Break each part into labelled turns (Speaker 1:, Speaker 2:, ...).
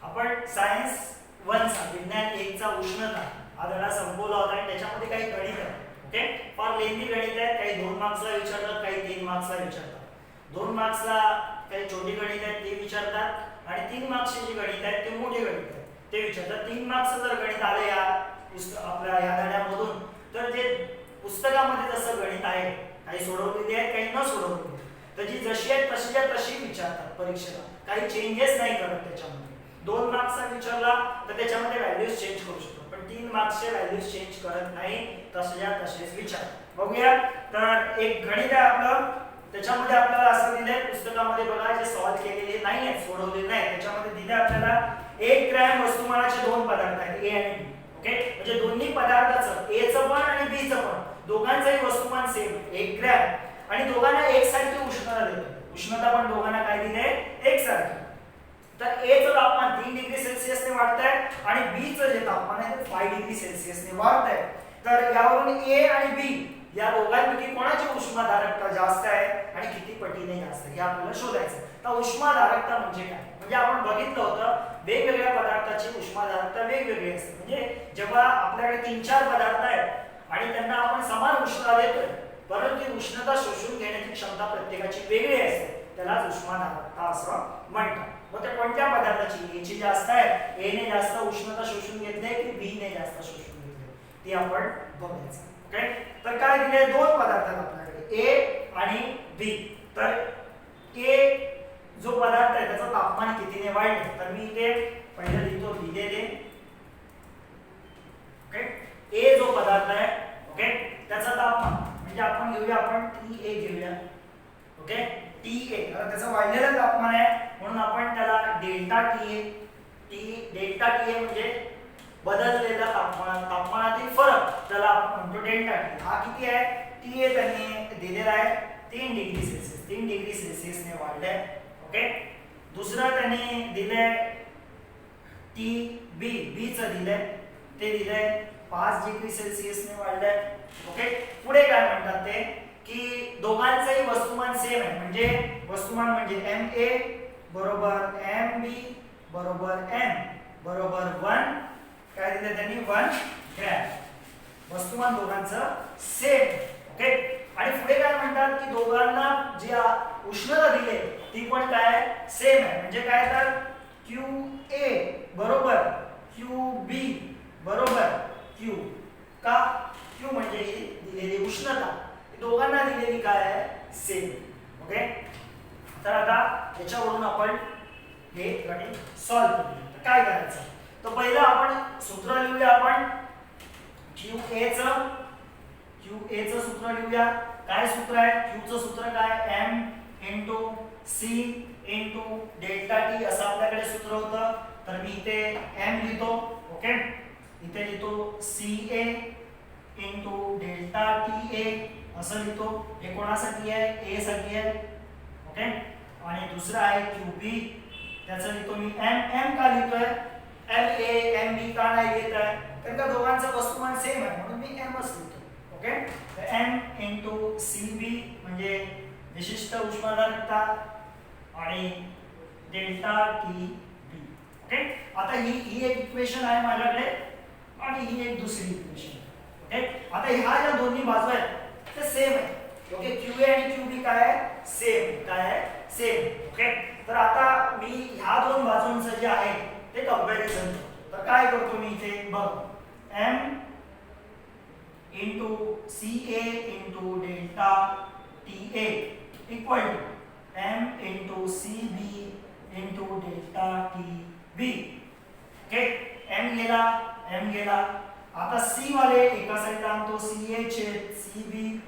Speaker 1: आपण सायन्स 1 चा विज्ञान 1 चा उष्णता हा धडा संपवला होता आणि त्याच्यामध्ये काही गणित आहे. ओके, फार लेंथी गणित आहेत. काही 2 मार्क्सला विचारतात, काही 3 मार्क्सला विचारतात. 2 मार्क्सला काही छोटी गणित आहेत ते विचारतात आणि 3 मार्क्सची जी गणित आहेत ते मोठे गणित आहेत ते विचारतात. 3 मार्क्सचं जर गणित आलं या आपल्या या धड्यामधून तर जे पुस्तकामध्ये जसं गणित आहे काही सोडवलेली आहेत काही न सोडवलेली तर जी जशी आहे तशीच्या तशी विचारतात परीक्षेला, काही चेंजेस नाही करत त्याच्यामध्ये. 2 मार्क्सचा विचारला तर त्याच्यामध्ये व्हॅल्यूज चेंज करू शकतो पण 3 मार्क्सचे व्हॅल्यूज चेंज करत नाही, तसेच्या तसेच विचार. बघूया, तर एक गणित आहे आपलं, त्याच्यामध्ये आपल्याला असं दिलंय पुस्तकामध्ये बघा जे सॉल्व्ह केलेले नाही आहेत सोडवलेले नाही त्याच्यामध्ये दिले आपल्याला 1 ग्रॅम वस्तुमानाचे 2 पदार्थ आहेत ए आणि बी. ओके, म्हणजे दोन्ही पदार्थाचं ए चं पण आणि बी चं पण दोघांचंही वस्तुमान सेम 1 ग्रॅम आणि दोघांना एकसारखी उष्णता देतो. उष्णता पण दोघांना काय दिली आहे एकसारखी. तर ए चं तापमान 3 डिग्री सेल्सिअसने वाढतंय आणि बी चं जे तापमान आहे ते 5 डिग्री सेल्सिअसने वाढतंय. तर यावरून ए आणि बी या दोघांपैकी कोणाची उष्माधारकता जास्त आहे आणि किती पटीने जास्त आहे हे आपल्याला शोधायचं. तर उष्माधारकता म्हणजे काय, म्हणजे आपण बघितलं होतं वेगवेगळ्या पदार्थाची उष्माधारकता वेगवेगळी असते. म्हणजे जेव्हा आपल्याकडे 3-4 पदार्थ आहेत आणि त्यांना आपण समान उष्णता देतोय परंतु ती उष्णता शोषून घेण्याची क्षमता प्रत्येकाची वेगळी असते, त्यालाच उष्माधारकता असं म्हणतात. मग ते कोणत्या पदार्थाची, ए ची जास्त आहे, ए ने जास्त उष्णता शोषून घेतली की बी ने जास्त शोषून घेतली ती आपण बघायचं. ओके, तर काय दिले 2 पदार्थ आहेत आपल्याकडे ए आणि बी. तर ए जो पदार्थ आहे त्याचं तापमान कितीने वाढले तर मी इथे पहिले लिहितो दिलेले. ओके, ए जो पदार्थ आहे ओके त्याचं तापमान म्हणजे आपण घेऊया आपण टी ए घेऊया. ओके, टी ए त्याचं वाढलेलं तापमान आहे म्हणून आपण त्याला डेल्टा टी ए डेल्टा टी ए म्हणजे बदललेला तापमानातील फरक त्याला आपण म्हणतो डेल्टा टी. हा किती आहे, टी ए त्यांनी दिलेला आहे 3 डिग्री सेल्सिअस, 3 डिग्री सेल्सिअसने वाढलाय. ओके, दुसरा त्यांनी दिलंय टी बी, बी चं दिलंय ते दिलंय 5 डिग्री सेल्सिअसने वाढलंय. ओके, पुढे काय म्हणतात ते की दोघांचंही वस्तुमान सेम आहे म्हणजे वस्तुमान म्हणजे एम ए बरोबर एम बी बरोबर एम बरोबर 1 काय दिलं त्यांनी 1 ग्रॅम वस्तुमान दोघांचं सेम. ओके, आणि पुढे काय म्हणतात की दोघांना जी उष्णता दिली ती पण काय सेम आहे म्हणजे काय तर क्यू ए बरोबर क्यू बी बरोबर क्यू का, क्यू म्हणजे ही दिलेली उष्णता दोघांना दिलेली काय आहे सेम. ओके, तर आता याच्यावरून आपण हे गणित सॉल्व्ह करूया. काय करायचं तर पहिलं आपण सूत्र लिहूया. आपण क्यू ए चं सूत्र लिहूया. काय सूत्र आहे, क्यू चं सूत्र काय M into C into delta T असं आपल्याकडे सूत्र होतं. तर मी इथे एम लिहितो. ओके, इथे लिहितो C A into delta T A असं लिहितो. हे कोणासाठी आहे, ए साठी आहे. ओके, आणि दुसरा आहे क्यू बी त्याचं लिहितो मी एम का लिहितोय, एम ए एम बी का नाही लिहित आहे कारण का दोघांचं वस्तुमान सेम आहे म्हणून मी एमच लिहितो. ओके, तर एम इंटू सी बी म्हणजे विशिष्ट उष्माधारकता आणि डेल्टा टी बी. ओके, आता ही एक इक्वेशन आहे माझ्याकडे आणि ही एक दुसरी इक्वेशन. ओके, आता ह्या ज्या दोन्ही बाजू आहेत ते सेम आहे. ओके, क्यू ए आणि क्यू बी काय आहे सेम, काय आहे सेम. ओके, तर आता मी ह्या 2 बाजूंचं जे आहे ते कंपॅरिझन करतो. तर काय करतो मी इथे बघ M into C A into delta T A equal to M into C B into delta T B. Okay, M गेला. आता सी वाले एका साईडला आणतो सी ए छेद सी बी.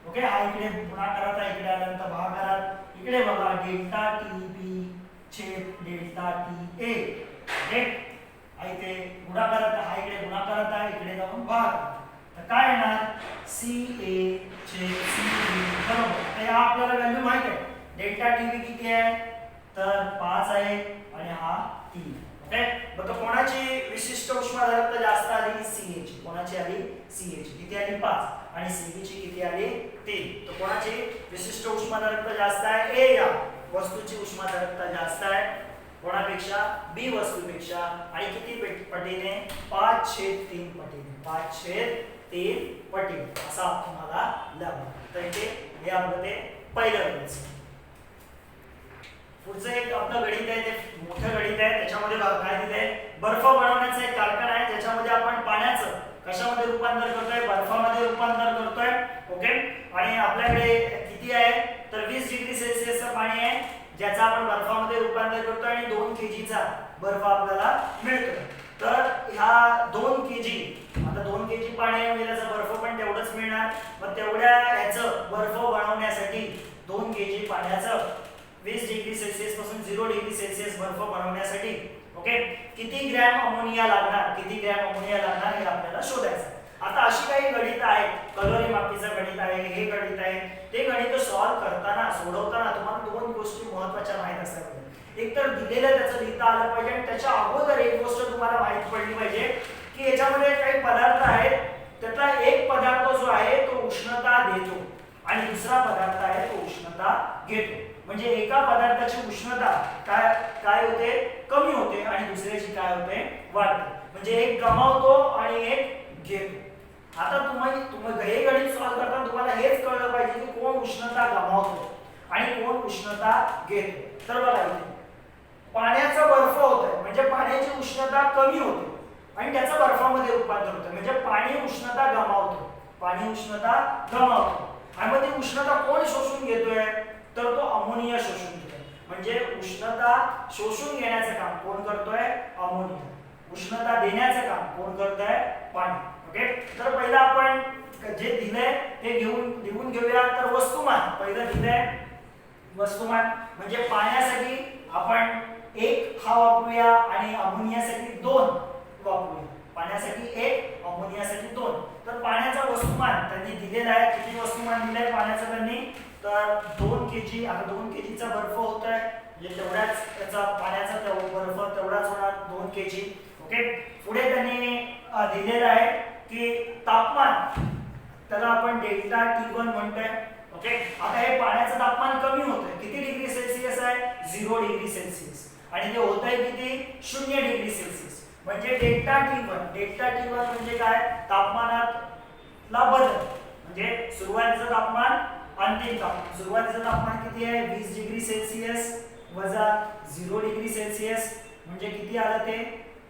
Speaker 1: ओके, हा इकडे गुणाकारात आहे, इकडे आल्यानंतर भागाकारात. इकडे बघा डेल्टा टी बी छेद डेल्टा टी ए. ओके, इथे गुणाकारात हा इकडे गुणाकारात आहे, इकडे जाऊन भाग. तर काय येणार सी ए छेद सी बी बरोबर. तर हा आपल्याला व्हॅल्यू माहित आहे डेल्टा टी बी किती आहे तर 5 आहे आणि हा 3. ओके, बघा कोणाची विशिष्ट उष्माधारकता जास्त आली, सी ए ची. कोणाची आली, सी ए ची. किती आली 5 आणि सी बी ची किती आली 3. तर कोणाची विशिष्ट उष्माधारकता जास्त आहे, ए या वस्तूची उष्माधारकता जास्त आहे. कोणापेक्षा बी वस्तूपेक्षा आणि किती पटीने 5/3 पटीने 5/3 पटीने असा तुम्हाला लाभ. तर इथे हे आपलं ते पहिलं गणित. पुढचं एक आपलं गणित आहे ते मोठं गणित आहे. त्याच्यामध्ये काय दिलंय बर्फ बनवण्याचा एक कारखाना आहे ज्याच्यामध्ये आपण पाण्याचं कशामध्ये रूपांतर करतोय बर्फामध्ये रूपांतर करतोय. ओके आणि आपल्याकडे किती आहे तर 20 डिग्री सेल्सिअसचं पाणी आहे ज्याचा आपण बर्फामध्ये रूपांतर करतोय आणि 2 केजीचा बर्फ आपल्याला मिळतो. तर ह्या 2 केजी आता 2 केजी पाणी आहे म्हणजे त्याचा बर्फ पण तेवढंच मिळणार. मग तेवढ्या ह्याचं बर्फ बनवण्यासाठी 2 केजी पाण्याचं 20 डिग्री सेल्सिअस पासून 0 डिग्री सेल्सिअस बर्फ बनवण्यासाठी ओके किती ग्रॅम अमोनिया लागणार किती ग्रॅम अमोनिया लागणार हे आपल्याला शोधायचं. आता अशी काही गणित आहेत कलोरी मापीचं गणित आहे हे गणित आहे ते गणित सॉल्व्ह करताना सोडवताना तुम्हाला 2 गोष्टी महत्त्वाच्या माहित असल्या पाहिजे. एक तर दिलेलं त्याचं लिहिता आलं पाहिजे आणि त्याच्या अगोदर एक गोष्ट तुम्हाला माहित पडली पाहिजे की याच्यामध्ये काही पदार्थ आहेत त्यातला एक पदार्थ जो आहे तो उष्णता देतो आणि दुसरा पदार्थ आहे तो उष्णता घेतो. म्हणजे एका पदार्थाची उष्णता काय होते कमी होते आणि दुसऱ्याची काय होते वाढते. म्हणजे एक गमावतो आणि एक घेतो. आता तुम्ही हे गणित सॉल्व्ह करताना तुम्हाला हेच कळलं पाहिजे की कोण उष्णता गमावतो आणि कोण उष्णता घेतो. तर बघा इथे पाण्याचा बर्फ होतोय म्हणजे पाण्याची उष्णता कमी होते आणि त्याचं बर्फामध्ये रूपांतर होतं म्हणजे पाणी उष्णता गमावतो आणि मग ती उष्णता कोण शोषून घेतोय तर तो अमोनिया शोषून घेतोय. म्हणजे उष्णता शोषून घेण्याचं काम कोण करतोय अमोनिया. उष्णता देण्याचं काम कोण करतोय पाणी. ओके तर पहिलं आपण जे दिलंय ते लिहून घेऊया. तर वस्तुमान पहिलं दिलंय वस्तुमान म्हणजे पाण्यासाठी आपण 1 हा वापरूया आणि अमोनियासाठी 2 वापरूया. पाण्यासाठी 1 अमोनियासाठी 2. तर पाण्याचा वस्तुमान त्यांनी दिलेला आहे. किती वस्तुमान दिलंय पाण्याचं त्यांनी तर 2 केजी. आता 2 केजीचा बर्फ होतोय म्हणजे तेवढाच त्याचा पाण्याचा बर्फ तेवढाच होणार 2 केजी. ओके पुढे त्यांनी दिलेलं आहे की तापमान त्याला आपण डेल्टा T1 म्हणतोय. ओके आता हे पाण्याचं तापमान कमी होतंय किती डिग्री सेल्सिअस आहे 0 डिग्री सेल्सिअस आणि ते होतंय किती 0 डिग्री सेल्सिअस. म्हणजे डेल्टा T1 म्हणजे काय तापमानातला बदल म्हणजे सुरुवातीचं तापमान अंतिम तापमान. सुरुवातीचं तापमान किती आहे 20 डिग्री सेल्सिअस वजा 0 डिग्री सेल्सिअस म्हणजे किती आलं ते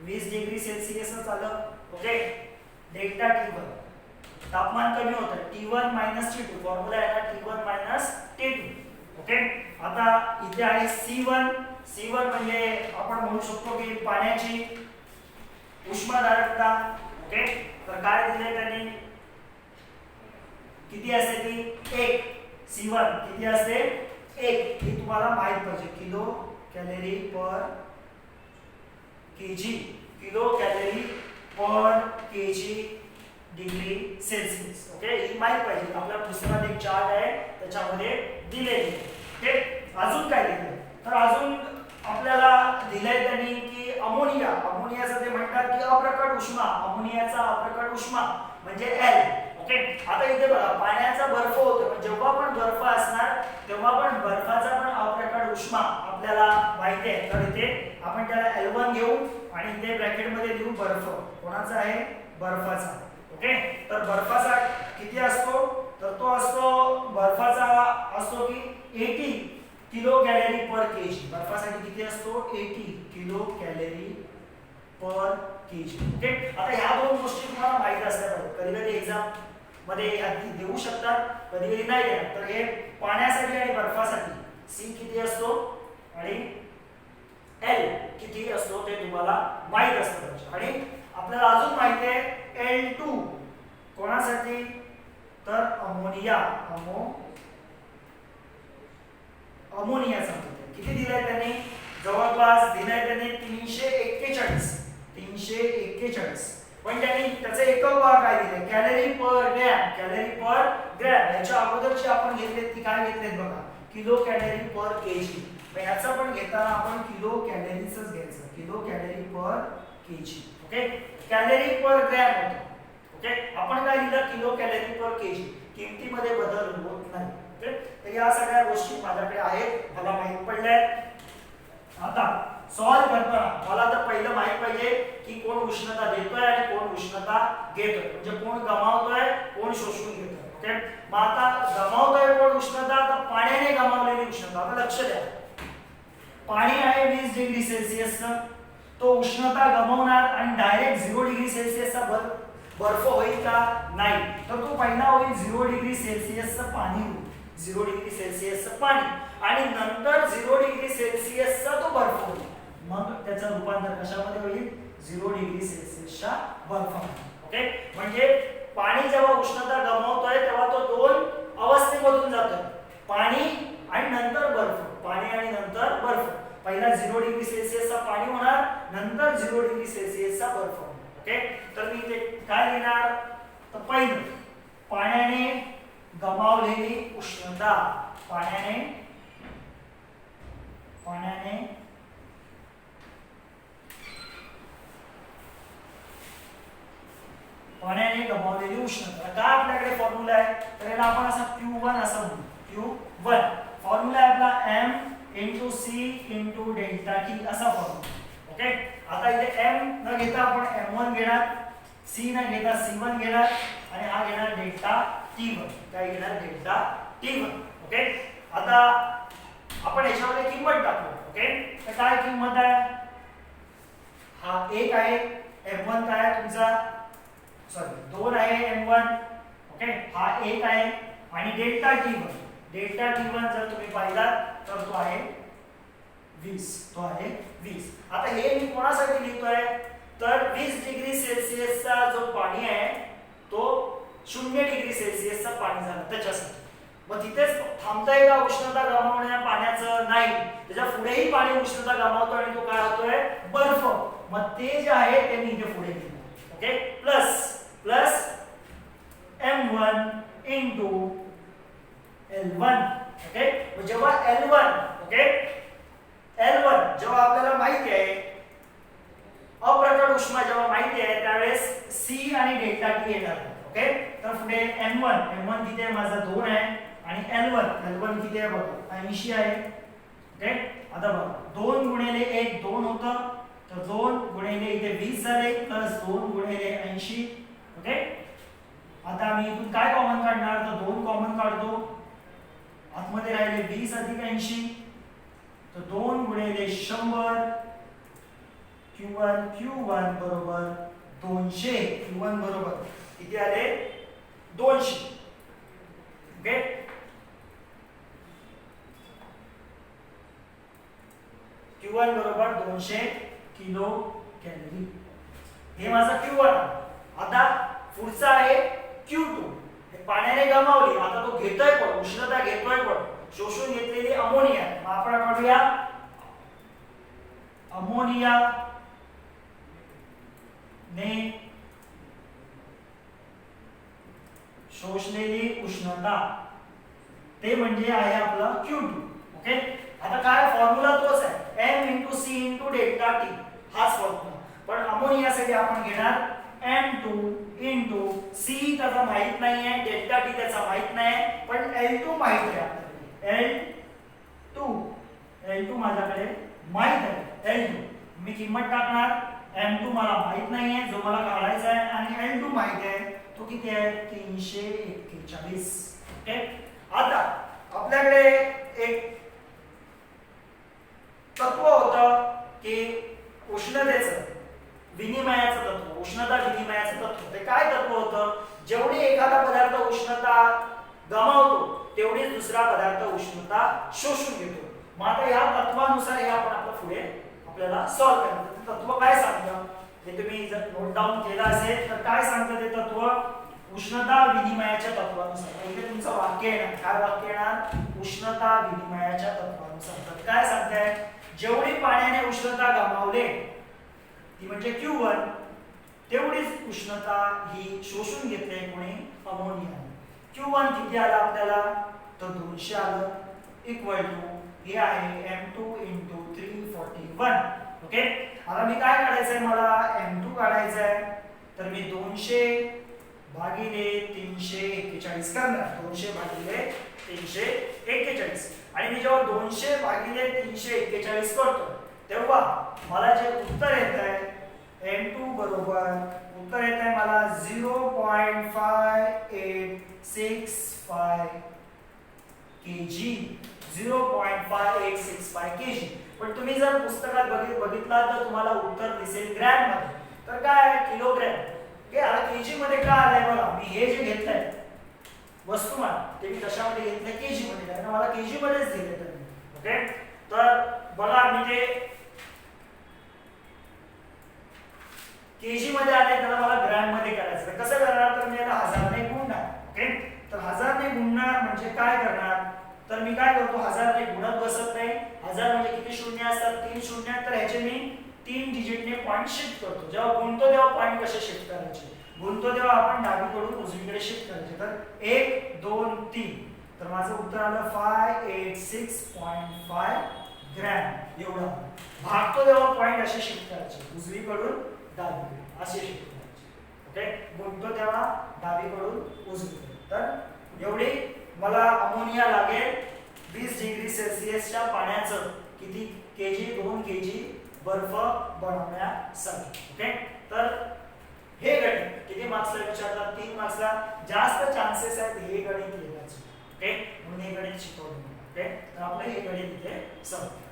Speaker 1: 20 डिग्री सेल्सिअसच आलं. ओके डेल्टा T1 तापमान कमी होतं T1 - T2 फॉर्म्युला आहे ना T1 - T2. ओके आता इथे आहे C1 म्हणजे आपण म्हणू शकतो की पाण्याची उष्माधारकता. ओके तर काय दिले त्यांनी किती असते ती 1 C1 किती असते 1 हे तुम्हाला माहित पाहिजे kilo calorie per kg degree Celsius. Okay ही माहित पाहिजे. आपल्या पुस्तकात एक चार्ट आहे त्याच्यामध्ये दिलेले. ओके अजून काय दिले तर अजून आपल्याला दिलंय त्यांनी की अमोनियाचं ते म्हणतात की अप्रकट उष्मा. अमोनियाचा अप्रकट उष्मा म्हणजे L. ओके आता इथे बघा पाण्याचा बर्फ होतो पण जेव्हा पण बर्फ असणार तेव्हा पण बर्फाचा पण अप्रकट उष्मा आपल्याला माहिती आहे. तर इथे आपण त्याला L1 घेऊ आणि इथे ब्रॅकेट मध्ये लिहू बर्फ कोणाचा आहे बर्फाचा. ओके तर बर्फाचा किती असतो तर तो असतो बर्फाचा असतो की 80 किलो कॅलरी पर केजी. बर्फासाठी किती असतो 80 kilo calorie per KG. Okay आता ह्या 2 गोष्टी तुम्हाला माहित असल्या पाहिजे. कधी एक्झाम मध्ये देऊ शकतात कधी नाही देणार. तर हे पाण्यासाठी आणि बर्फासाठी C किती असतो आणि L किती असतो ते तुम्हाला माहित असतं पाहिजे. आणि आपल्याला अजून माहिती आहे L2 कोणासाठी तर अमोनियाचा किती दिलाय त्यांनी जवळपास दिलाय त्यांनी 341 पण त्यांनी त्याचे एकक काय दिले कॅलरी पर ग्रॅम. याच्या अगोदरची आपण घेतले ती काय घेतलेत बघा किलो कॅलरी पर केजी. याचा पण घेताना आपण किलो कॅलरीजच घ्यायचं kilo calorie per KG. Okay calorie पर ग्रॅम होतं. ओके आपण काय लिहिलं किलो कॅलरी पर केजी. किमतीमध्ये बदल होत नाही. ओके तर या सगळ्या गोष्टी माझ्याकडे आहेत मला माहित पडल्या. आता सॉल्व करताना मला तर पहिलं माहित पाहिजे की कोण उष्णता देतोय आणि कोण उष्णता घेतोय, म्हणजे कोण गमावतोय कोण शोषून घेतोय. ओके, मग आता गमावतोय कोण उष्णता, तर पाण्याने गमावलेली उष्णता. आता लक्ष द्या, पाणी आहे 20 डिग्री सेल्सिअसचं, तो उष्णता गमावणार आणि डायरेक्ट 0 डिग्री सेल्सिअसचा बर्फ होईल का, नाही. तर तो पहिला होईल 0 डिग्री सेल्सिअसचं पाणी होईल, 0 डिग्री सेल्सिअसचं पाणी, आणि नंतर 0 डिग्री सेल्सिअसचा तो बर्फ होईल. मग त्याचं रूपांतर कशामध्ये होईल, 0 डिग्री सेल्सिअसच्या बर्फामध्ये. ओके, म्हणजे पाणी जेव्हा उष्णता गमावतोय तेव्हा तो दोन अवस्थेमधून जातोय, पाणी आणि नंतर बर्फ, पाणी आणि नंतर बर्फ. पहिला 0 डिग्री सेल्सिअसचा पाणी होणार, नंतर 0 डिग्री सेल्सिअसचा बर्फ होणार. ओके, तर मी ते काय लिहिणार, तर पहिलं पाण्याने गमावलेली उष्णता, पाण्याने गमावलेली उष्णता. काय आपल्याकडे फॉर्म्युला आहे, तर याला आपण असा Q1 असं म्हणू. Q1 फॉर्म्युला आहे आपला m × c × डेल्टा t असा फॉर्म्युला. ओके, आता इथे m न घेता आपण m1 घेणार, c न घेता c1 घेणार, आणि हा घेणार डेल्टा t1. काय घेणार, डेल्टा t1. ओके, आता आपण याच्यामध्ये किंमत टाकू. ओके, तर काय किंमत आहे, हा 1 आहे, m1 काय आहे तुमचा, सॉरी 2 आहे m1. ओके, हा 1 आहे, आणि डेल्टा t1, जर तुम्ही पाहिलात तर तो आहे 20. आता हे मी कोणासाठी लिहितोय, तर 20 डिग्री सेल्सिअसचा जो पाणी आहे तो 0 डिग्री सेल्सिअसचा पाणी झाला त्याच्यासाठी. मग तिथेच थांबताय का उष्णता गमावण्या पाण्याचं, नाही, त्याच्या पुढेही पाणी उष्णता गमावतो आणि तो काय होतोय, बर्फ. मग ते जे आहे ते मी इथे पुढे लिहितो. Okay, plus m1 × L1. Okay, जेव्हा L1, ओके, L1 जेव्हा आपल्याला माहिती आहे, अप्रकट उष्मा जेव्हा माहिती आहे, त्यावेळेस C आणि डेल्टा T येणार. ओके, तर पुढे m1 किती आहे माझा, 2 आहे, आणि L1 किती आहे बघा, 80 आहे. ओके, आता बघा 2 × 1 2 होतं, तर 2 × इथे 20 झाले, प्लस 2 × 80. ओके, आता मी इथून काय कॉमन काढणार, तर 2 कॉमन काढतो, आतमध्ये राहिले 20 + 80, तर 2 × 100. Q1 बरोबर 200. Q1 बरोबर किती आले, 200. ओके, Q1 बरोबर 200 किलो कॅलरी. हे माझा Q1. आता पुढचा आहे Q2. हे पाण्याने गमावली, आता तो घेतोय पण, उष्णता घेतोय पण, शोषून घेतलेली अमोनिया. मग आपण काढूया अमोनिया ने शोषलेली उष्णता, ते म्हणजे आहे आपला Q2. ओके, आता काय फॉर्म्युला तोच आहे, m × c × डेल्टा t, हाच फॉर्म्युला. पण अमोनियासाठी आपण घेणार m2 × c, त्याचा माहित नाहीये, डेल्टा t त्याचा माहित नाही, पण L2 माहित आहे आपल्याला. L2 माझ्याकडे माहित आहे. L2 मी किंमत टाकणार, m2 मला माहित नाहीये, जो मला काढायचा आहे, आणि L2 माहित आहे, तो किती आहे, 341. ओके, आता आपल्याकडे एक तत्व होतं की उष्णतेचं विनिमयाचं तत्व, उष्णता विनिमयाचं तत्व. ते काय तत्व होतं, जेवढी एखादा पदार्थ उष्णता गमावतो तेवढीच दुसरा पदार्थ उष्णता शोषून घेतो. मग आता या तत्वानुसार हे आपण आपलं पुढे आपल्याला सॉल्व करायचं. तत्व काय सांगतं हे तुम्ही जर नोट डाऊन केलं असेल तर काय सांगतं ते तत्व, उष्णता विनिमयाच्या तत्वानुसार. इथे तुमचं वाक्य येणार, काय वाक्य येणार, उष्णता विनिमयाच्या तत्वानुसार. तर काय सांगताय, जेवढी पाण्याने उष्णता गमावले ती म्हणजे Q1, तेवढीच उष्णता ही शोषून घेतली कोणी, अमोनिया. Q1 किती आला आपल्याला, तर 200 आलं, इक्वल टू हे आहे m2 × 341. ओके, आता मी काय काढायचंय, मला m2 काढायचं आहे, तर मी 200 भागिले 341 करणार. 200 भागिले 341, आणि मी जेव्हा 200 भागिले 341 करतो तेव्हा मला जे उत्तर येत आहे N2 बरोबर उत्तर येत आहे मला 0.5865 kg 0.5865 kg. पण तुम्ही जर पुस्तकात बघितला तर तुम्हाला उत्तर दिसेल ग्रॅम मध्ये. तर काय आहे किलोग्रॅम. ओके आता केजी मध्ये काय आलंय बघा. मी हे जे घेतलंय वस्तुमान ते मी कशामध्ये घेतलंय केजी मध्ये कारण मला केजी मध्येच दिले तर. ओके तर बघा मी ते केजी मध्ये आले त्याला मला ग्रॅम मध्ये करायचं. कसं करणार तर मी याला 1000 ने गुणणार. ओके तर 1000 ने गुणणार म्हणजे काय करणार तर मी काय करतो 1000 ने गुणत बसत नाही. 1000 म्हणजे किती शून्य असतात 3 शून्य तर ह्याचे मी 3 डिजिट ने पॉइंट शिफ्ट करतो. जेव्हा गुणतो तेव्हा पॉइंट कसे शिफ्ट करायचे गुणतो तेव्हा आपण डावीकडून उजवीकडे शिफ्ट करायचे. तर 1 2 3 तर माझं उत्तर आलं 586.5 ग्रॅम एवढा. भागतो तेव्हा पॉइंट असे शिफ्ट करायचे उजवीकडून डावीकडे असे शिफ्ट करायचे. ओके गुणतो तेव्हा डावीकडून उजवीकडे. तर एवढी मला अमोनिया लागेल 20 डिग्री सेल्सिअसच्या पाण्याचं किती केजी 2 केजी बर्फ बनवण्यासाठी. ओके तर हे गणित किती मार्क्सला विचारतात 3 मार्क्सला. जास्त चान्सेस आहेत हे गणित लिहायचे. ओके म्हणून हे गणित शिकवलं. ओके तर आपलं हे गणित इथे संपलं.